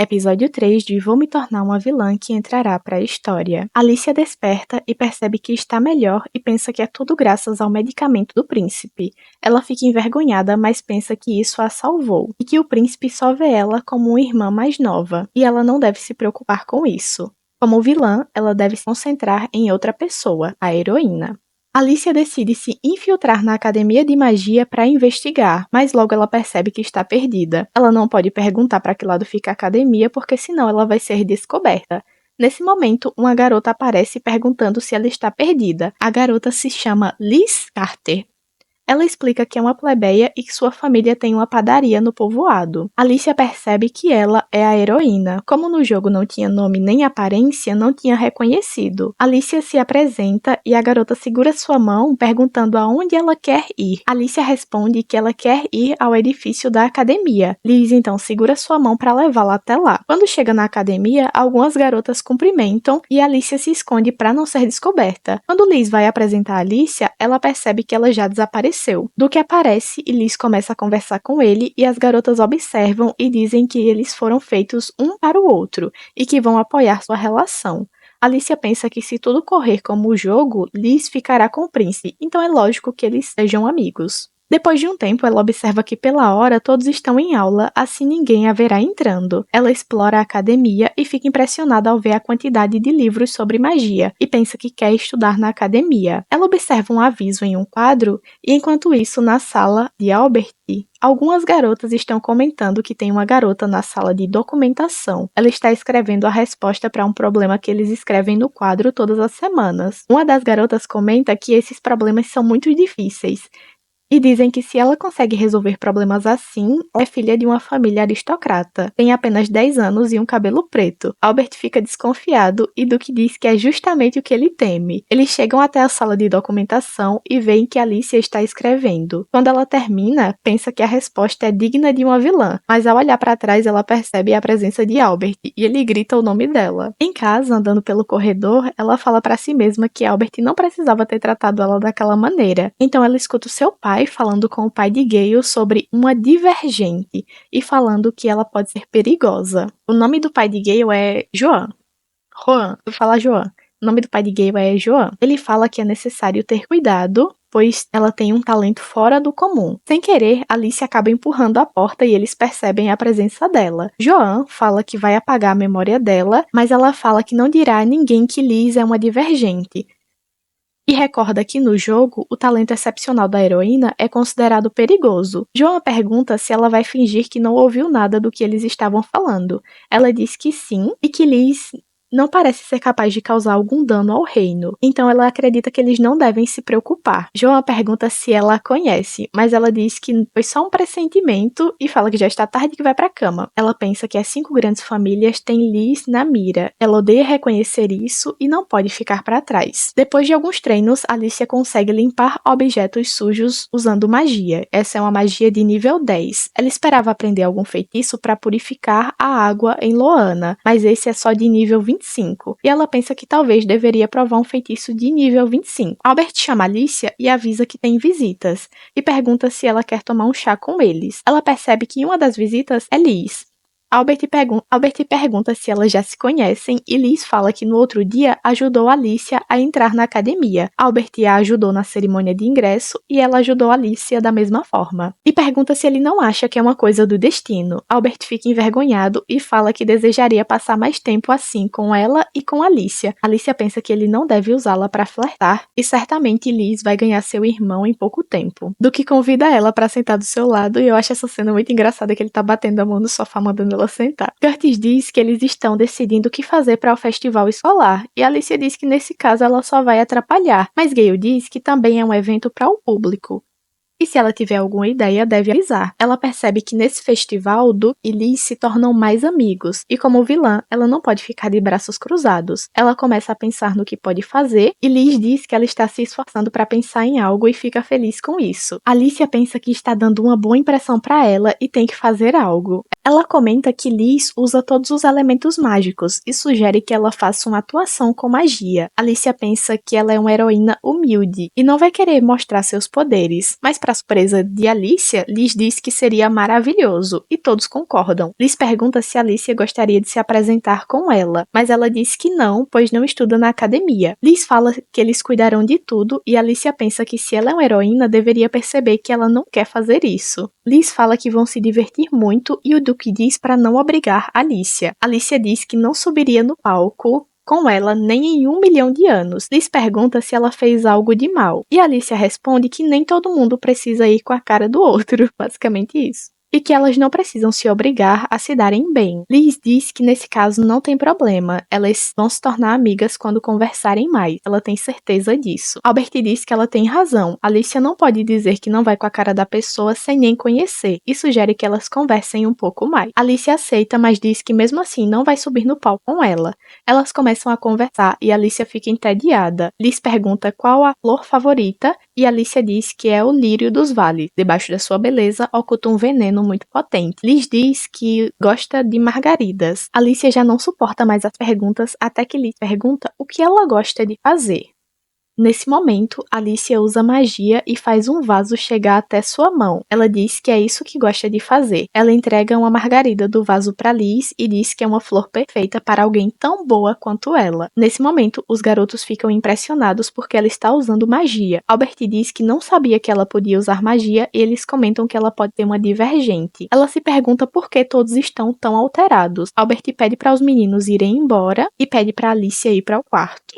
Episódio 3 de Vou Me Tornar uma Vilã que entrará para a história. Alicia desperta e percebe que está melhor e pensa que é tudo graças ao medicamento do príncipe. Ela fica envergonhada, mas pensa que isso a salvou, e que o príncipe só vê ela como uma irmã mais nova, e ela não deve se preocupar com isso. Como vilã, ela deve se concentrar em outra pessoa, a heroína. Alicia decide se infiltrar na academia de magia para investigar, mas logo ela percebe que está perdida. Ela não pode perguntar para que lado fica a academia, porque senão ela vai ser descoberta. Nesse momento, uma garota aparece perguntando se ela está perdida. A garota se chama Liz Carter. Ela explica que é uma plebeia e que sua família tem uma padaria no povoado. Alicia percebe que ela é a heroína. Como no jogo não tinha nome nem aparência, não tinha reconhecido. Alicia se apresenta e a garota segura sua mão, perguntando aonde ela quer ir. Alicia responde que ela quer ir ao edifício da academia. Liz então segura sua mão para levá-la até lá. Quando chega na academia, algumas garotas cumprimentam e Alicia se esconde para não ser descoberta. Quando Liz vai apresentar a Alicia, ela percebe que ela já desapareceu. Duque aparece e Liz começa a conversar com ele e as garotas observam e dizem que eles foram feitos um para o outro e que vão apoiar sua relação. Alicia pensa que se tudo correr como o jogo, Liz ficará com o príncipe, então é lógico que eles sejam amigos. Depois de um tempo, ela observa que pela hora todos estão em aula, assim ninguém a verá entrando. Ela explora a academia e fica impressionada ao ver a quantidade de livros sobre magia, e pensa que quer estudar na academia. Ela observa um aviso em um quadro, e enquanto isso, na sala de Albert, algumas garotas estão comentando que tem uma garota na sala de documentação. Ela está escrevendo a resposta para um problema que eles escrevem no quadro todas as semanas. Uma das garotas comenta que esses problemas são muito difíceis, e dizem que se ela consegue resolver problemas assim, é filha de uma família aristocrata. Tem apenas 10 anos e um cabelo preto. Albert fica desconfiado e Duke diz que é justamente o que ele teme. Eles chegam até a sala de documentação e veem que Alicia está escrevendo. Quando ela termina, pensa que a resposta é digna de uma vilã, mas ao olhar para trás ela percebe a presença de Albert e ele grita o nome dela. Em casa, andando pelo corredor, ela fala para si mesma que Albert não precisava ter tratado ela daquela maneira. Então ela escuta o seu pai falando com o pai de Gale sobre uma divergente e falando que ela pode ser perigosa. O nome do pai de Gale é Joan. Vou falar Joan. O nome do pai de Gale é Joan. Ele fala que é necessário ter cuidado, pois ela tem um talento fora do comum. Sem querer, Alice acaba empurrando a porta e eles percebem a presença dela. Joan fala que vai apagar a memória dela, mas ela fala que não dirá a ninguém que Liz é uma divergente. E recorda que no jogo, o talento excepcional da heroína é considerado perigoso. Joan pergunta se ela vai fingir que não ouviu nada do que eles estavam falando. Ela diz que sim, e que Liz não parece ser capaz de causar algum dano ao reino. Então ela acredita que eles não devem se preocupar. Joan pergunta se ela a conhece, mas ela diz que foi só um pressentimento e fala que já está tarde e que vai pra cama. Ela pensa que as 5 grandes famílias têm Liz na mira. Ela odeia reconhecer isso e não pode ficar para trás. Depois de alguns treinos, Alicia consegue limpar objetos sujos usando magia. Essa é uma magia de nível 10. Ela esperava aprender algum feitiço para purificar a água em Loana, mas esse é só de nível 25. E ela pensa que talvez deveria provar um feitiço de nível 25. Albert chama Alicia e avisa que tem visitas, e pergunta se ela quer tomar um chá com eles. Ela percebe que uma das visitas é Liz. Albert pergunta se elas já se conhecem e Liz fala que no outro dia ajudou Alicia a entrar na academia. Albert a ajudou na cerimônia de ingresso e ela ajudou Alicia da mesma forma. E pergunta se ele não acha que é uma coisa do destino. Albert fica envergonhado e fala que desejaria passar mais tempo assim com ela e com Alicia. Alicia pensa que ele não deve usá-la para flertar e certamente Liz vai ganhar seu irmão em pouco tempo. Duke convida ela para sentar do seu lado e eu acho essa cena muito engraçada, que ele tá batendo a mão no sofá mandando ela sentar. Curtis diz que eles estão decidindo o que fazer para o festival escolar, e Alicia diz que nesse caso ela só vai atrapalhar, mas Gale diz que também é um evento para o público. E se ela tiver alguma ideia, deve avisar. Ela percebe que nesse festival, Duke e Liz se tornam mais amigos, e como vilã, ela não pode ficar de braços cruzados. Ela começa a pensar no que pode fazer, e Liz diz que ela está se esforçando para pensar em algo e fica feliz com isso. Alicia pensa que está dando uma boa impressão para ela e tem que fazer algo. Ela comenta que Liz usa todos os elementos mágicos e sugere que ela faça uma atuação com magia. Alicia pensa que ela é uma heroína humilde e não vai querer mostrar seus poderes, mas para surpresa de Alicia, Liz diz que seria maravilhoso, e todos concordam. Liz pergunta se Alicia gostaria de se apresentar com ela, mas ela diz que não, pois não estuda na academia. Liz fala que eles cuidarão de tudo, e Alicia pensa que se ela é uma heroína, deveria perceber que ela não quer fazer isso. Liz fala que vão se divertir muito, e o Duke diz para não obrigar Alicia. Alicia diz que não subiria no palco com ela nem em 1 milhão de anos. Liz pergunta se ela fez algo de mal. E Alicia responde que nem todo mundo precisa ir com a cara do outro. Basicamente isso. E que elas não precisam se obrigar a se darem bem. Liz diz que nesse caso não tem problema, elas vão se tornar amigas quando conversarem mais, ela tem certeza disso. Albert diz que ela tem razão, Alicia não pode dizer que não vai com a cara da pessoa sem nem conhecer, e sugere que elas conversem um pouco mais. Alicia aceita, mas diz que mesmo assim não vai subir no palco com ela. Elas começam a conversar e Alicia fica entediada. Liz pergunta qual a flor favorita e Alicia diz que é o lírio dos vales. Debaixo da sua beleza oculta um veneno muito potente. Liz diz que gosta de margaridas. Alicia já não suporta mais as perguntas até que Liz pergunta o que ela gosta de fazer. Nesse momento, Alicia usa magia e faz um vaso chegar até sua mão. Ela diz que é isso que gosta de fazer. Ela entrega uma margarida do vaso para Liz e diz que é uma flor perfeita para alguém tão boa quanto ela. Nesse momento, os garotos ficam impressionados porque ela está usando magia. Albert diz que não sabia que ela podia usar magia e eles comentam que ela pode ter uma divergente. Ela se pergunta por que todos estão tão alterados. Albert pede para os meninos irem embora e pede para Alicia ir para o quarto.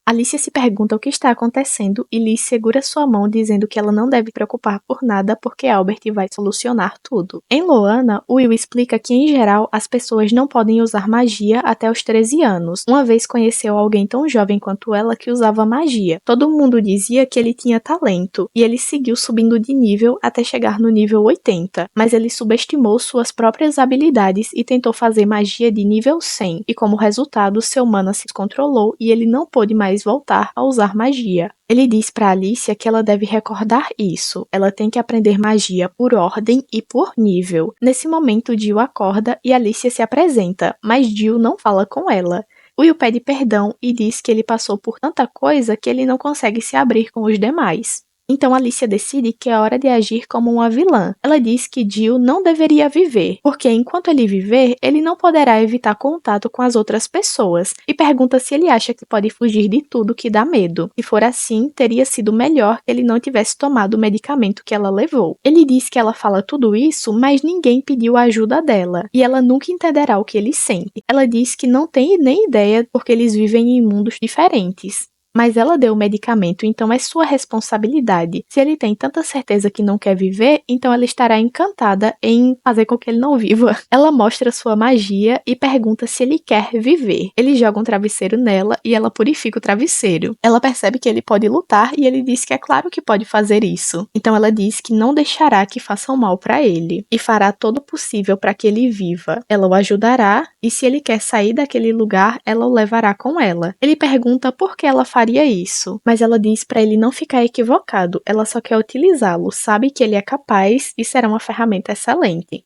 Alicia se pergunta o que está acontecendo e Liz segura sua mão dizendo que ela não deve se preocupar por nada porque Albert vai solucionar tudo. Em Loana, Will explica que em geral as pessoas não podem usar magia até os 13 anos. Uma vez conheceu alguém tão jovem quanto ela que usava magia. Todo mundo dizia que ele tinha talento e ele seguiu subindo de nível até chegar no nível 80, mas ele subestimou suas próprias habilidades e tentou fazer magia de nível 100 e como resultado seu mana se descontrolou e ele não pôde mais voltar a usar magia. Ele diz para Alicia que ela deve recordar isso. Ela tem que aprender magia por ordem e por nível. Nesse momento, Jill acorda e Alicia se apresenta, mas Jill não fala com ela. Will pede perdão e diz que ele passou por tanta coisa que ele não consegue se abrir com os demais. Então Alicia decide que é hora de agir como uma vilã. Ela diz que Jill não deveria viver, porque enquanto ele viver, ele não poderá evitar contato com as outras pessoas, e pergunta se ele acha que pode fugir de tudo que dá medo. Se for assim, teria sido melhor que ele não tivesse tomado o medicamento que ela levou. Ele diz que ela fala tudo isso, mas ninguém pediu a ajuda dela, e ela nunca entenderá o que ele sente. Ela diz que não tem nem ideia porque eles vivem em mundos diferentes. Mas ela deu o medicamento, então é sua responsabilidade. Se ele tem tanta certeza que não quer viver, então ela estará encantada em fazer com que ele não viva. Ela mostra sua magia e pergunta se ele quer viver. Ele joga um travesseiro nela e ela purifica o travesseiro. Ela percebe que ele pode lutar e ele diz que é claro que pode fazer isso. Então ela diz que não deixará que façam mal para ele e fará todo o possível para que ele viva. Ela o ajudará e se ele quer sair daquele lugar, ela o levará com ela. Ele pergunta por que ela faria isso, mas ela diz para ele não ficar equivocado, ela só quer utilizá-lo, sabe que ele é capaz e será uma ferramenta excelente.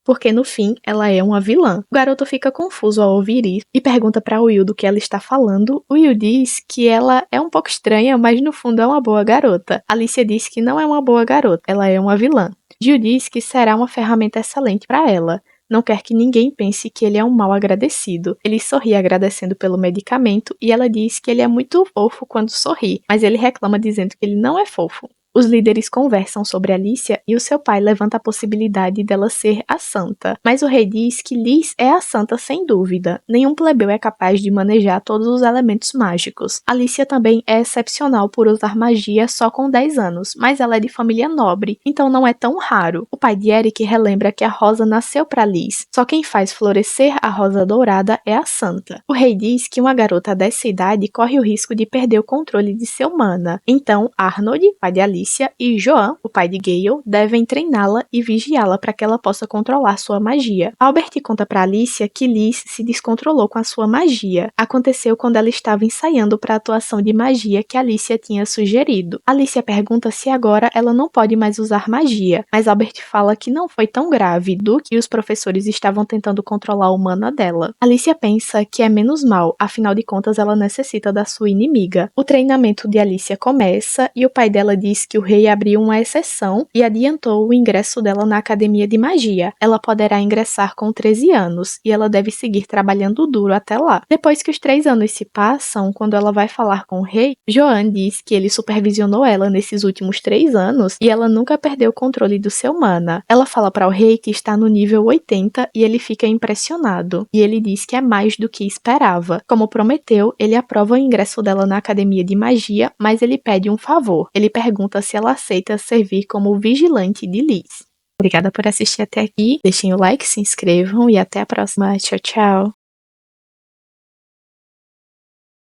Porque no fim, ela é uma vilã. O garoto fica confuso ao ouvir isso e pergunta para Will do que ela está falando. Will diz que ela é um pouco estranha, mas no fundo é uma boa garota. Alicia diz que não é uma boa garota, ela é uma vilã. Jill diz que será uma ferramenta excelente para ela. Não quer que ninguém pense que ele é um mal agradecido. Ele sorri agradecendo pelo medicamento e ela diz que ele é muito fofo quando sorri, mas ele reclama dizendo que ele não é fofo. Os líderes conversam sobre Alicia e o seu pai levanta a possibilidade dela ser a santa. Mas o rei diz que Liz é a santa sem dúvida. Nenhum plebeu é capaz de manejar todos os elementos mágicos. Alicia também é excepcional por usar magia só com 10 anos, mas ela é de família nobre, então não é tão raro. O pai de Eric relembra que a rosa nasceu para Liz. Só quem faz florescer a rosa dourada é a santa. O rei diz que uma garota dessa idade corre o risco de perder o controle de seu mana. Então Arnold, pai de Alicia, e Joan, o pai de Gale, devem treiná-la e vigiá-la para que ela possa controlar sua magia. Albert conta para Alicia que Liz se descontrolou com a sua magia. Aconteceu quando ela estava ensaiando para a atuação de magia que Alicia tinha sugerido. Alicia pergunta se agora ela não pode mais usar magia, mas Albert fala que não foi tão grave do que os professores estavam tentando controlar o mana dela. Alicia pensa que é menos mal, afinal de contas ela necessita da sua inimiga. O treinamento de Alicia começa e o pai dela diz que o rei abriu uma exceção e adiantou o ingresso dela na Academia de Magia. Ela poderá ingressar com 13 anos e ela deve seguir trabalhando duro até lá. Depois que os 3 anos se passam, quando ela vai falar com o rei, Joan diz que ele supervisionou ela nesses últimos 3 anos e ela nunca perdeu o controle do seu mana. Ela fala para o rei que está no nível 80 e ele fica impressionado. E ele diz que é mais do que esperava. Como prometeu, ele aprova o ingresso dela na Academia de Magia, mas ele pede um favor. Ele pergunta se ela aceita servir como vigilante de Liz. Obrigada por assistir até aqui. Deixem o like, se inscrevam e até a próxima. Tchau, tchau.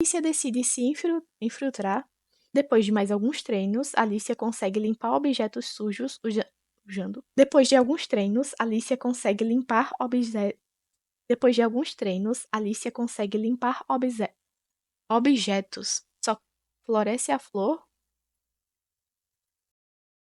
Alicia decide se infiltrar. Depois de mais alguns treinos, Alicia consegue limpar objetos sujos usando. Depois de alguns treinos, Alicia consegue limpar objetos. Só floresce a flor